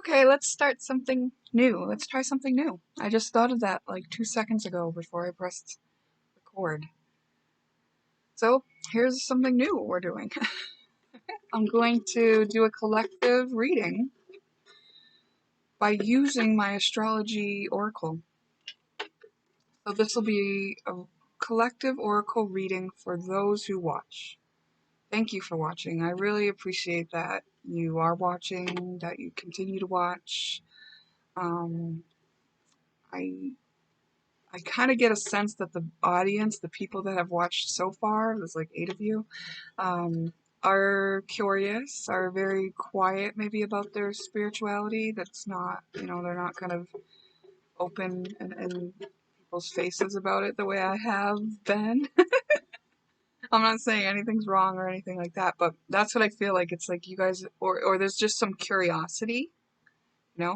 Okay, let's start something new. Let's try something new. I just thought of that like 2 seconds ago before I pressed record. So here's something new we're doing. I'm going to do a collective reading by using my astrology oracle. So this will be a collective oracle reading for those who watch. Thank you for watching. I really appreciate that you are watching, that you continue to watch. I kind of get a sense that the audience, the people that have watched so far, there's like 8 of you, are curious, are very quiet maybe about their spirituality. That's not, they're not kind of open in people's faces about it the way I have been. I'm not saying anything's wrong or anything like that, but that's what I feel like. It's like you guys, or there's just some curiosity.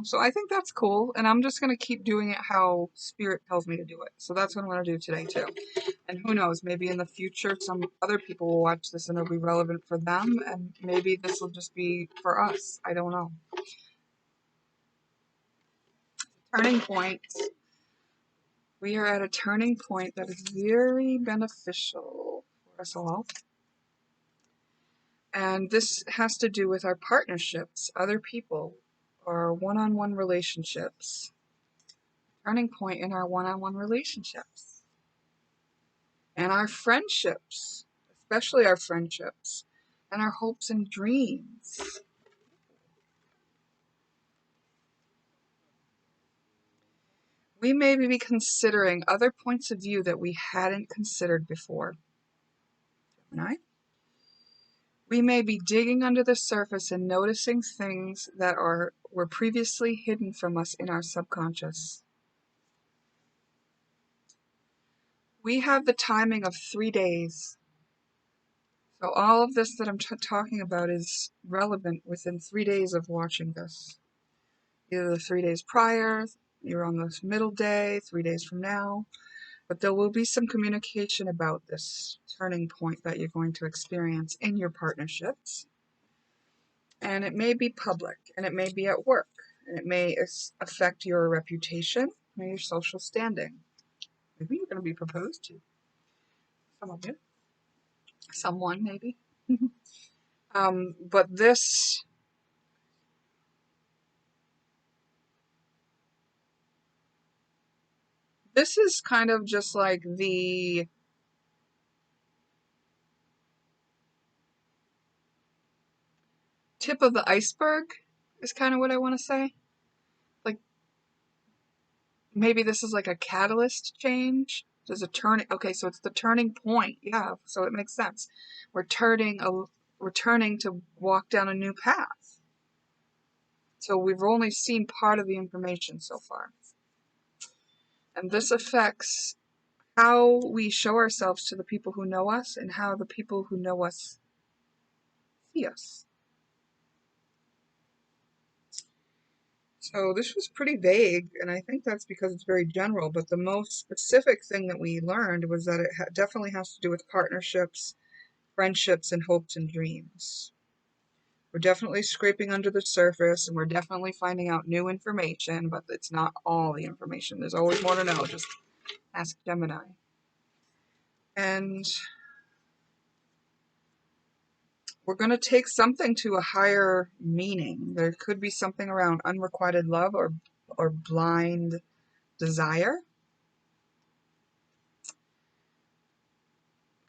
So I think that's cool, and I'm just going to keep doing it how Spirit tells me to do it. So that's what I'm going to do today, too. And who knows, maybe in the future some other people will watch this and it'll be relevant for them, and maybe this will just be for us. I don't know. Turning point. We are at a turning point that is very beneficial for us all. And this has to do with our partnerships, other people, or one-on-one relationships. Turning point in our one-on-one relationships. And our friendships, especially our friendships, and our hopes and dreams. We may be considering other points of view that we hadn't considered before. Gemini. We may be digging under the surface and noticing things that were previously hidden from us in our subconscious. We have the timing of 3 days. So all of this that I'm talking about is relevant within 3 days of watching this. Either the 3 days prior, you're on this middle day, 3 days from now. But there will be some communication about this turning point that you're going to experience in your partnerships. And it may be public, and it may be at work, and it may affect your reputation or your social standing. Maybe you're going to be proposed to. Some of you. Someone, maybe. But this is kind of just like the tip of the iceberg, is kind of what I want to say. Like, maybe this is like a catalyst change. There's a turning. Okay, so it's the turning point. Yeah, so it makes sense. We're turning to walk down a new path. So we've only seen part of the information so far. And this affects how we show ourselves to the people who know us and how the people who know us see us. So this was pretty vague, and I think that's because it's very general, but the most specific thing that we learned was that it definitely has to do with partnerships, friendships, and hopes and dreams. We're definitely scraping under the surface, and we're definitely finding out new information, but it's not all the information. There's always more to know. Just ask Gemini. And we're going to take something to a higher meaning. There could be something around unrequited love or blind desire.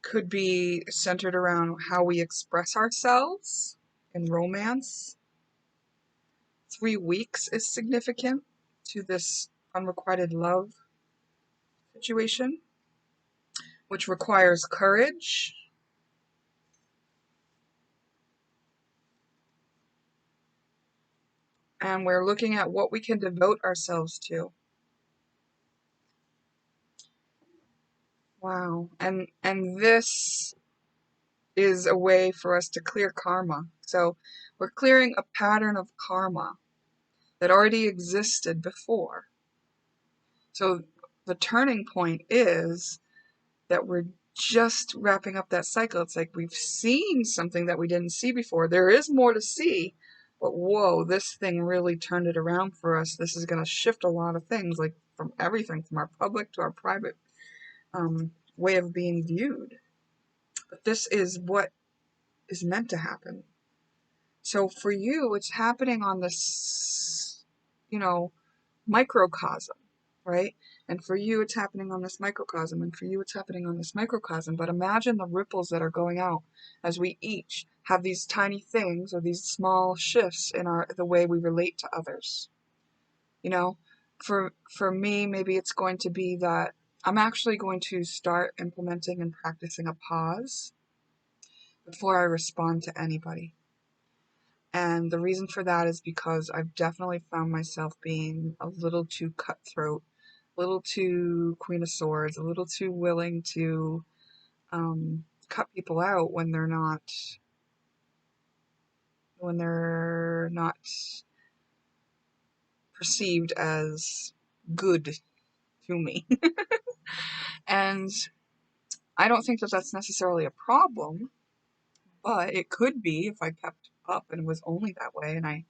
Could be centered around how we express ourselves in romance. 3 weeks is significant to this unrequited love situation, which requires courage. And we're looking at what we can devote ourselves to. Wow. And this is a way for us to clear karma. So we're clearing a pattern of karma that already existed before. So the turning point is that we're just wrapping up that cycle. It's like we've seen something that we didn't see before. There is more to see, but whoa, this thing really turned it around for us. This is going to shift a lot of things, like from everything, from our public to our private way of being viewed. But this is what is meant to happen. So for you, it's happening on this, you know, microcosm, right? And for you, it's happening on this microcosm, and for you, it's happening on this microcosm. But imagine the ripples that are going out as we each have these tiny things or these small shifts in the way we relate to others. You know, for me, maybe it's going to be that I'm actually going to start implementing and practicing a pause before I respond to anybody. And the reason for that is because I've definitely found myself being a little too cutthroat, a little too Queen of Swords, a little too willing to cut people out when they're not perceived as good to me. And I don't think that that's necessarily a problem, but it could be if I kept up and was only that way and I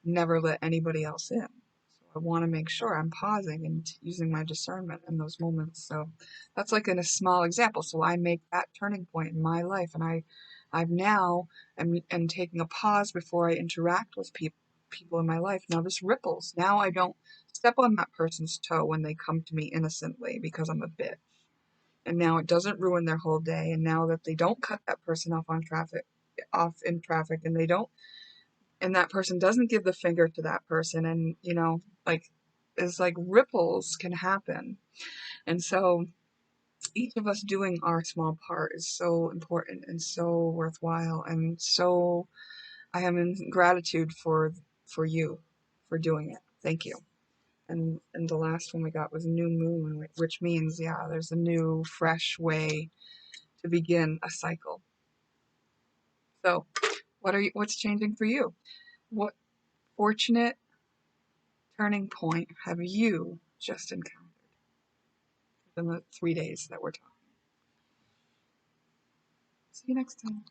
never let anybody else in. So I want to make sure I'm pausing and using my discernment in those moments. So that's like in a small example. So I make that turning point in my life, and I've now am taking a pause before I interact with people in my life. Now this ripples. Now I don't step on that person's toe when they come to me innocently because I'm a bitch. And now it doesn't ruin their whole day. And now that they don't cut that person off in traffic, and they don't and that person doesn't give the finger to that person, and like it's like ripples can happen. And so each of us doing our small part is so important and so worthwhile, and so I am in gratitude for you for doing it. Thank you. And the last one we got was new moon, which means, yeah, there's a new fresh way to begin a cycle. So what's changing for you? What fortunate turning point have you just encountered in the 3 days that we're talking? See you next time.